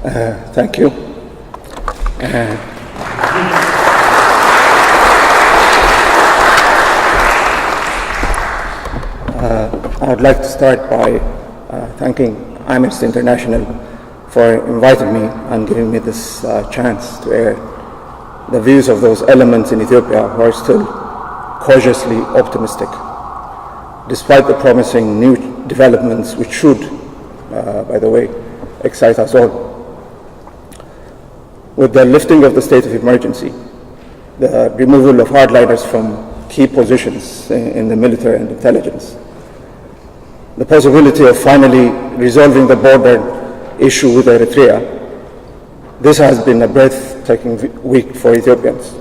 Thank you. I would like to start by thanking Amnesty International for inviting me and giving me this chance to air the views of those elements in Ethiopia who are still cautiously optimistic, despite the promising new developments which should, by the way, excite us all. With the lifting of the state of emergency, the removal of hardliners from key positions in the military and intelligence, the possibility of finally resolving the border issue with Eritrea, this has been a breathtaking week for Ethiopians.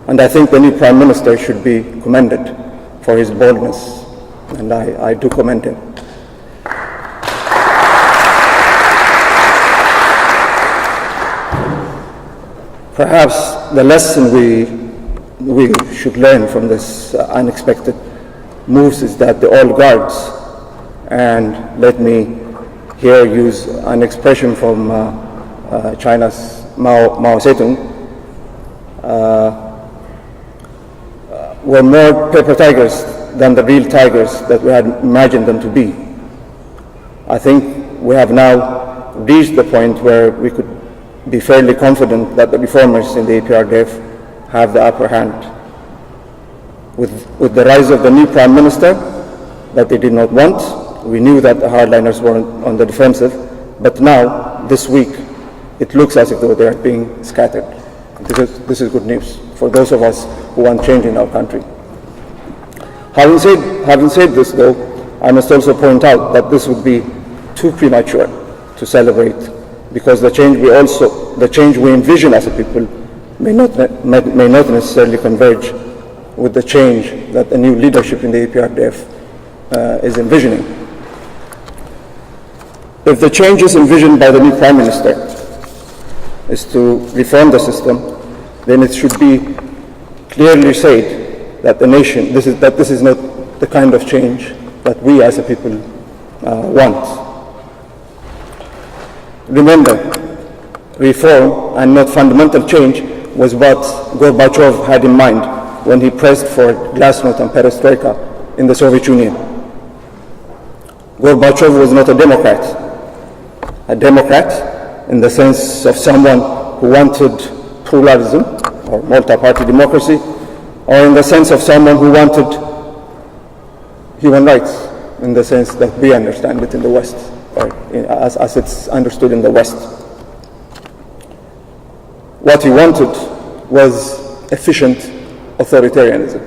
And I think the new Prime Minister should be commended for his boldness, and I do commend him. Perhaps the lesson we should learn from this unexpected moves is that the old guards, and let me here use an expression from China's Mao Zedong, were more paper tigers than the real tigers that we had imagined them to be. I think we have now reached the point where we could be fairly confident that the reformers in the APRDF have the upper hand. With the rise of the new Prime Minister that they did not want, we knew that the hardliners were on the defensive, but now, this week, it looks as if though they are being scattered. This is good news for those of us who want change in our country. Having said this, though, I must also point out that this would be too premature to celebrate, because the change we envision as a people may not necessarily converge with the change that the new leadership in the APRDF is envisioning. If the changes envisioned by the new Prime Minister is to reform the system, then it should be clearly said that this is not the kind of change that we as a people want. Remember, reform and not fundamental change was what Gorbachev had in mind when he pressed for glasnost and perestroika in the Soviet Union. Gorbachev was not a Democrat in the sense of someone who wanted pluralism or multi-party democracy, or in the sense of someone who wanted human rights in the sense that we understand it in the West, or as it's understood in the West. What he wanted was efficient authoritarianism.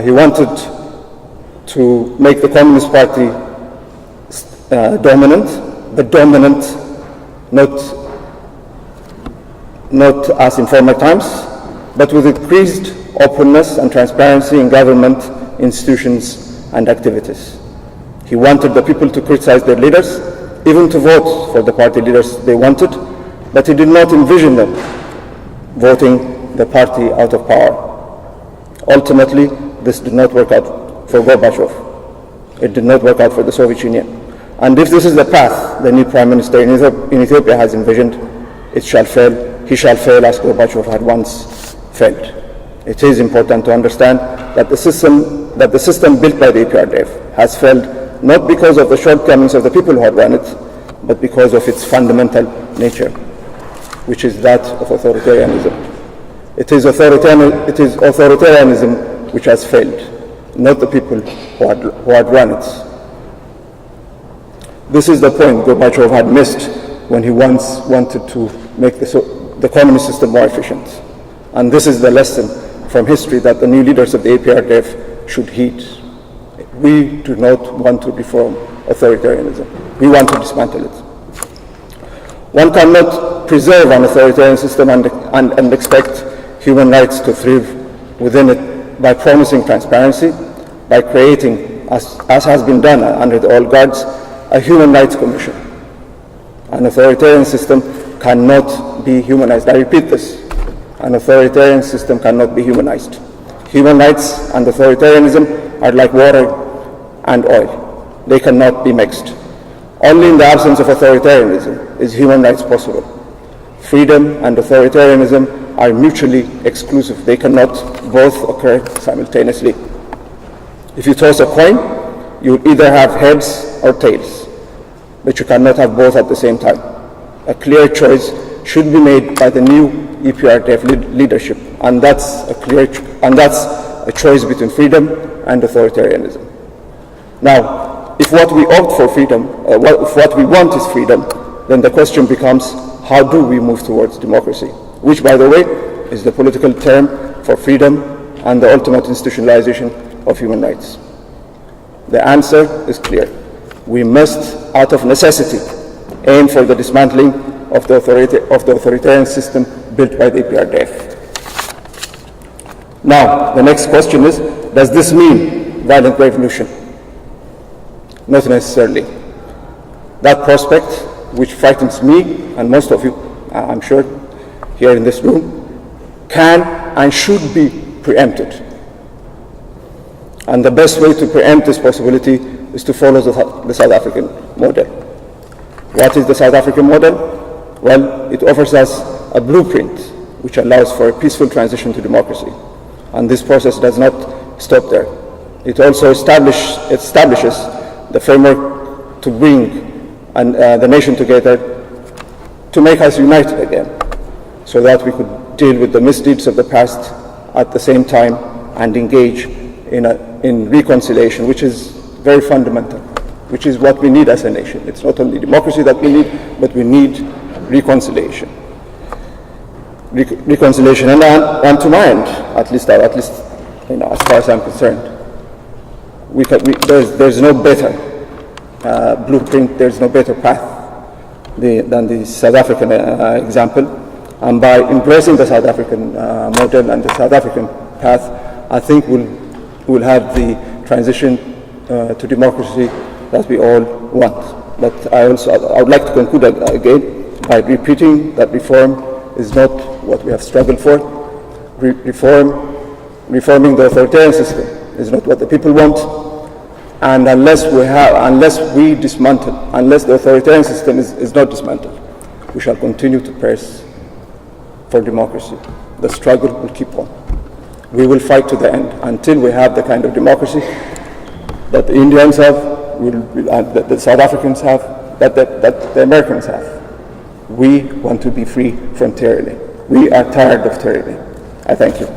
He wanted to make the Communist Party dominant, but dominant not as in former times, but with increased openness and transparency in government institutions and activities. He wanted the people to criticize their leaders, even to vote for the party leaders they wanted, but he did not envision them voting the party out of power. Ultimately, this did not work out for Gorbachev. It did not work out for the Soviet Union. And if this is the path the new Prime Minister in Ethiopia has envisioned, it shall fail. He shall fail as Gorbachev had once failed. It is important to understand that the system built by the APRDF has failed not because of the shortcomings of the people who had run it, but because of its fundamental nature, which is that of authoritarianism. It is authoritarianism which has failed, not the people who had run it. This is the point Gorbachev had missed when he once wanted to make the communist system more efficient. And this is the lesson from history that the new leaders of the APRDF should heed. We do not want to reform authoritarianism. We want to dismantle it. One cannot preserve an authoritarian system and expect human rights to thrive within it by promising transparency, by creating, as has been done under the old guards, a human rights commission. An authoritarian system cannot be humanized. I repeat this. An authoritarian system cannot be humanized. Human rights and authoritarianism are like water and oil. They cannot be mixed. Only in the absence of authoritarianism is human rights possible. Freedom and authoritarianism are mutually exclusive. They cannot both occur simultaneously. If you toss a coin, you will either have heads or tails, but you cannot have both at the same time. A clear choice should be made by the new EPRDF leadership, and that's a choice between freedom and authoritarianism. Now, if what we opt for freedom, if what we want is freedom, then the question becomes, how do we move towards democracy? Which, by the way, is the political term for freedom and the ultimate institutionalization of human rights. The answer is clear. We must, out of necessity, aim for the dismantling of the authoritarian system built by the EPRDF. Now, the next question is, does this mean violent revolution? Not necessarily. That prospect, which frightens me and most of you, I'm sure, here in this room, can and should be preempted. And the best way to preempt this possibility is to follow the South African model. What is the South African model? Well, it offers us a blueprint which allows for a peaceful transition to democracy. And this process does not stop there. It also establishes the framework to bring the nation together, to make us united again, so that we could deal with the misdeeds of the past at the same time and engage in reconciliation, which is very fundamental, which is what we need as a nation. It's not only democracy that we need, but we need reconciliation. Reconciliation, and to my end, at least, as far as I'm concerned, there's no better blueprint, there's no better path than the South African example. And by embracing the South African model and the South African path, I think we'll have the transition to democracy that we all want. But I would like to conclude again by repeating that reform is not what we have struggled for. Reforming the authoritarian system is not what the people want. And unless the authoritarian system is not dismantled, we shall continue to press for democracy. The struggle will keep on. We will fight to the end until we have the kind of democracy that the Indians have, that the South Africans have, that the Americans have. We want to be free from tyranny. We are tired of tyranny. I thank you.